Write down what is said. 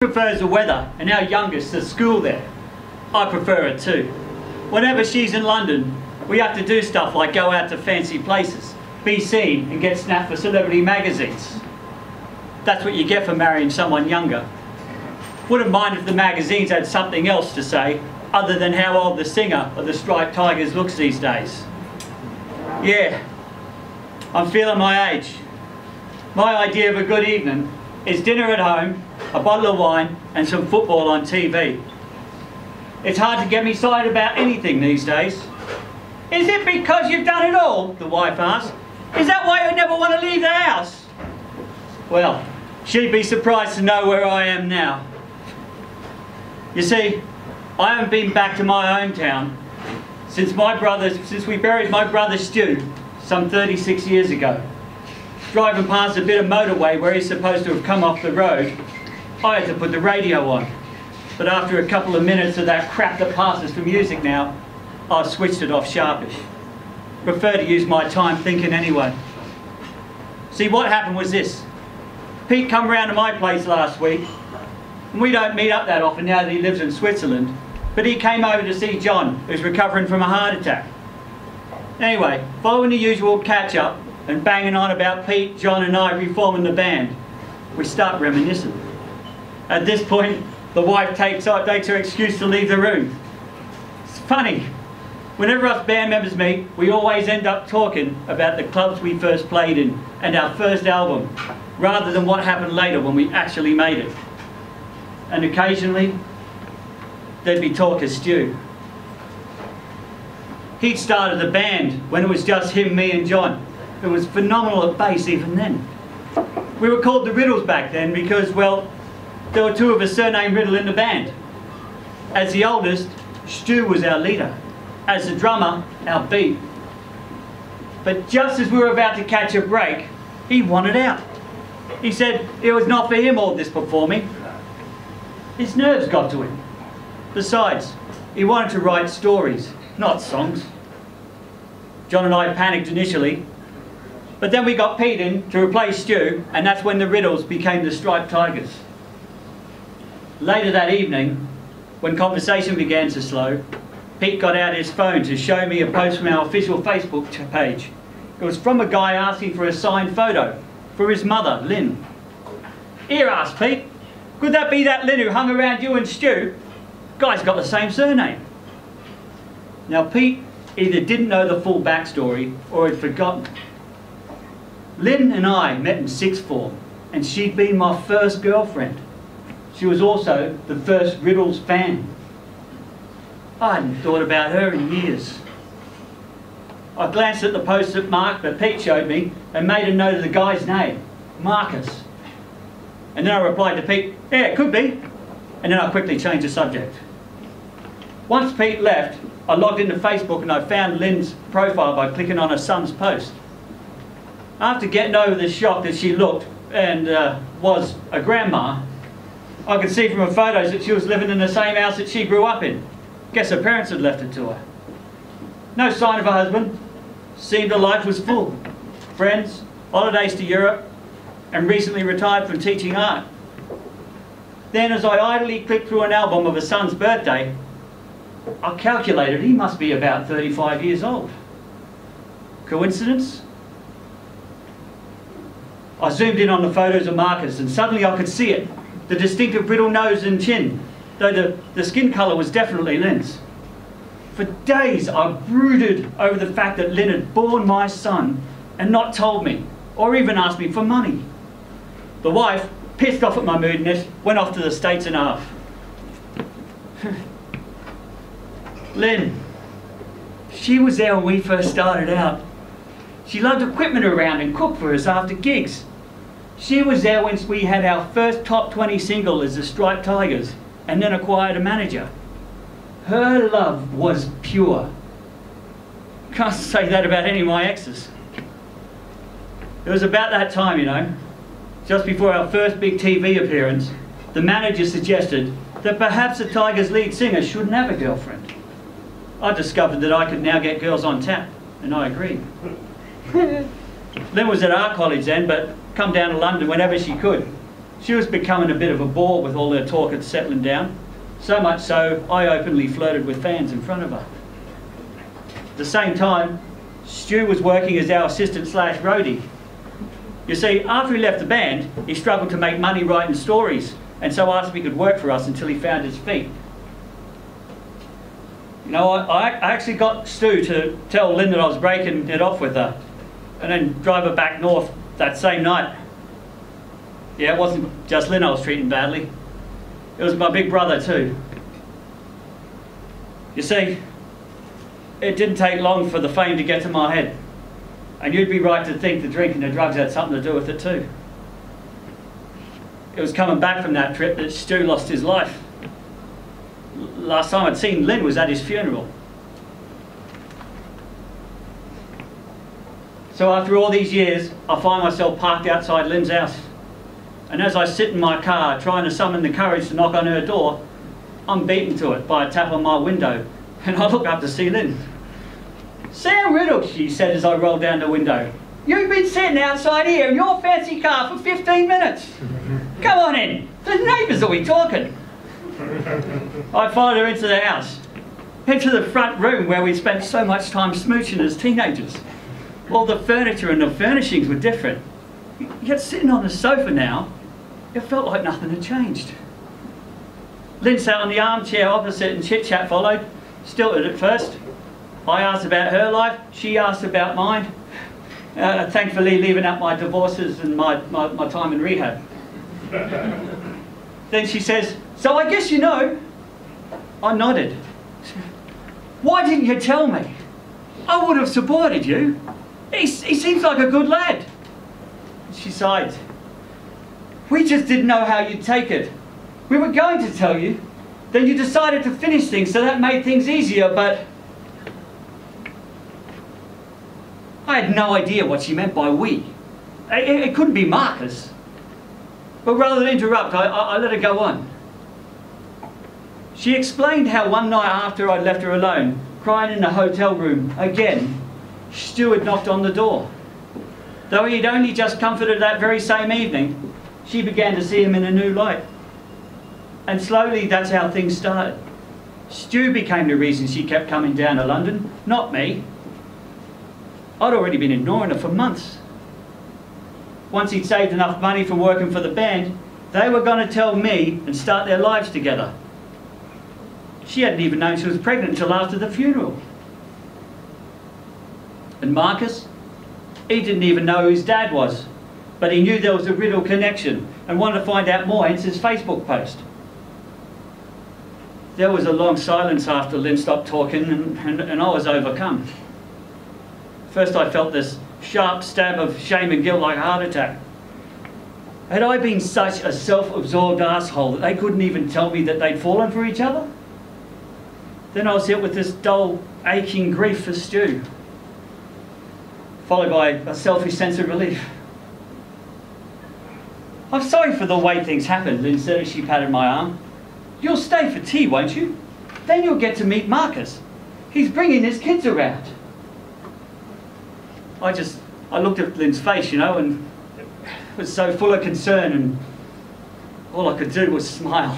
Prefers the weather and our youngest at school there. I prefer it too. Whenever she's in London, we have to do stuff like go out to fancy places, be seen and get snapped for celebrity magazines. That's what you get for marrying someone younger. Wouldn't mind if the magazines had something else to say other than how old the singer of the Striped Tigers looks these days. Yeah, I'm feeling my age. My idea of a good evening is dinner at home, a bottle of wine and some football on TV. It's hard to get me excited about anything these days. Is it because you've done it all? The wife asked. Is that why you never want to leave the house? Well, she'd be surprised to know where I am now. You see, I haven't been back to my hometown since we buried my brother Stu some 36 years ago. Driving past a bit of motorway where he's supposed to have come off the road, I had to put the radio on. But after a couple of minutes of that crap that passes for music now, I've switched it off sharpish. Prefer to use my time thinking anyway. See, what happened was this. Pete come round to my place last week, and we don't meet up that often now that he lives in Switzerland, but he came over to see John, who's recovering from a heart attack. Anyway, following the usual catch-up and banging on about Pete, John and I reforming the band, we start reminiscing. At this point, the wife takes her excuse to leave the room. It's funny. Whenever us band members meet, we always end up talking about the clubs we first played in and our first album, rather than what happened later when we actually made it. And occasionally, there'd be talk of Stu. He'd started the band when it was just him, me and John. It was phenomenal at bass even then. We were called the Riddles back then because, well, there were two of us surnamed Riddle in the band. As the oldest, Stu was our leader. As the drummer, our beat. But just as we were about to catch a break, he wanted out. He said it was not for him all this performing. His nerves got to him. Besides, he wanted to write stories, not songs. John and I panicked initially, but then we got Pete in to replace Stu, and that's when the Riddles became the Striped Tigers. Later that evening, when conversation began to slow, Pete got out his phone to show me a post from our official Facebook page. It was from a guy asking for a signed photo for his mother, Lynn. Here, asked Pete, could that be that Lynn who hung around you and Stu? Guy's got the same surname. Now Pete either didn't know the full backstory or had forgotten. Lynn and I met in sixth form, and she'd been my first girlfriend. She was also the first Riddles fan. I hadn't thought about her in years. I glanced at the post-it mark that Pete showed me and made a note of the guy's name, Marcus. And then I replied to Pete, yeah, it could be. And then I quickly changed the subject. Once Pete left, I logged into Facebook and I found Lynn's profile by clicking on her son's post. After getting over the shock that she looked and was a grandma, I could see from her photos that she was living in the same house that she grew up in. Guess her parents had left it to her. No sign of her husband. Seemed her life was full. Friends, holidays to Europe, and recently retired from teaching art. Then as I idly clicked through an album of her son's birthday, I calculated he must be about 35 years old. Coincidence? I zoomed in on the photos of Marcus and suddenly I could see it. The distinctive brittle nose and chin, though the skin colour was definitely Lynn's. For days I brooded over the fact that Lynn had borne my son and not told me, or even asked me for money. The wife, pissed off at my moodiness, went off to the States and a half. Lynn, she was there when we first started out. She loved equipment around and cooked for us after gigs. She was there when we had our first top 20 single as the Striped Tigers and then acquired a manager. Her love was pure. Can't say that about any of my exes. It was about that time, you know, just before our first big TV appearance, the manager suggested that perhaps the Tigers' lead singer shouldn't have a girlfriend. I discovered that I could now get girls on tap, and I agreed. Lynn was at art college then, but come down to London whenever she could. She was becoming a bit of a bore with all her talk of settling down, so much so I openly flirted with fans in front of her. At the same time, Stu was working as our assistant slash roadie. You see, after he left the band, he struggled to make money writing stories, and so asked if he could work for us until he found his feet. You know, I actually got Stu to tell Lynn that I was breaking it off with her, and then drive her back north that same night. Yeah, it wasn't just Lynn I was treating badly. It was my big brother too. You see, it didn't take long for the fame to get to my head. And you'd be right to think the drink and the drugs had something to do with it too. It was coming back from that trip that Stu lost his life. Last time I'd seen Lynn was at his funeral. So after all these years, I find myself parked outside Lynn's house. And as I sit in my car trying to summon the courage to knock on her door, I'm beaten to it by a tap on my window, and I look up to see Lynn. "Sam Riddle," she said as I rolled down the window. "You've been sitting outside here in your fancy car for 15 minutes. Come on in, the neighbours will be talking." I followed her into the house, into the front room where we'd spent so much time smooching as teenagers. All the furniture and the furnishings were different. Yet sitting on the sofa now, it felt like nothing had changed. Lynn sat on the armchair opposite and chit-chat followed, stilted at first. I asked about her life, she asked about mine, thankfully leaving out my divorces and my time in rehab. Then she says, "So I guess you know." I nodded. "Why didn't you tell me? I would have supported you. He seems like a good lad." She sighed. "We just didn't know how you'd take it. We were going to tell you, then you decided to finish things, so that made things easier, but..." I had no idea what she meant by we. It couldn't be Marcus. But rather than interrupt, I let her go on. She explained how one night after I'd left her alone, crying in a hotel room again, Stu had knocked on the door. Though he'd only just comforted that very same evening, she began to see him in a new light. And slowly that's how things started. Stu became the reason she kept coming down to London, not me. I'd already been ignoring her for months. Once he'd saved enough money from working for the band, they were going to tell me and start their lives together. She hadn't even known she was pregnant until after the funeral. And Marcus? He didn't even know who his dad was, but he knew there was a Riddle connection and wanted to find out more, hence his Facebook post. There was a long silence after Lynn stopped talking, and I was overcome. First I felt this sharp stab of shame and guilt like a heart attack. Had I been such a self-absorbed asshole that they couldn't even tell me that they'd fallen for each other? Then I was hit with this dull, aching grief for Stu, followed by a selfish sense of relief. "I'm sorry for the way things happened," Lynn said as she patted my arm. "You'll stay for tea, won't you? Then you'll get to meet Marcus. He's bringing his kids around." I looked at Lynn's face, you know, and it was so full of concern, and all I could do was smile.